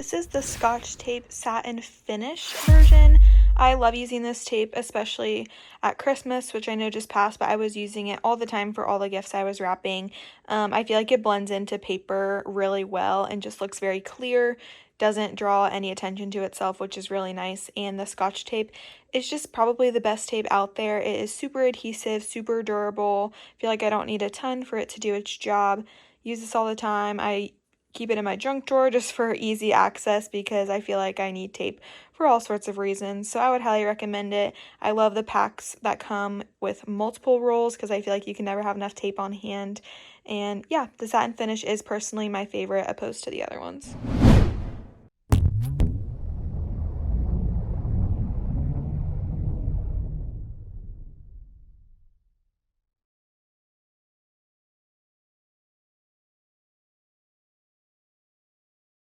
This is the Scotch Tape Satin Finish version. I love using this tape, especially at Christmas, which I know just passed, but I was using it all the time for all the gifts I was wrapping. I feel like it blends into paper really well and just looks very clear, doesn't draw any attention to itself, which is really nice. And the Scotch tape is just probably the best tape out there. It is super adhesive, super durable. I feel like I don't need a ton for it to do its job. Use this all the time. I keep it in my junk drawer just for easy access because I feel like I need tape for all sorts of reasons. So I would highly recommend it. I love the packs that come with multiple rolls because I feel like you can never have enough tape on hand. And yeah, the satin finish is personally my favorite opposed to the other ones.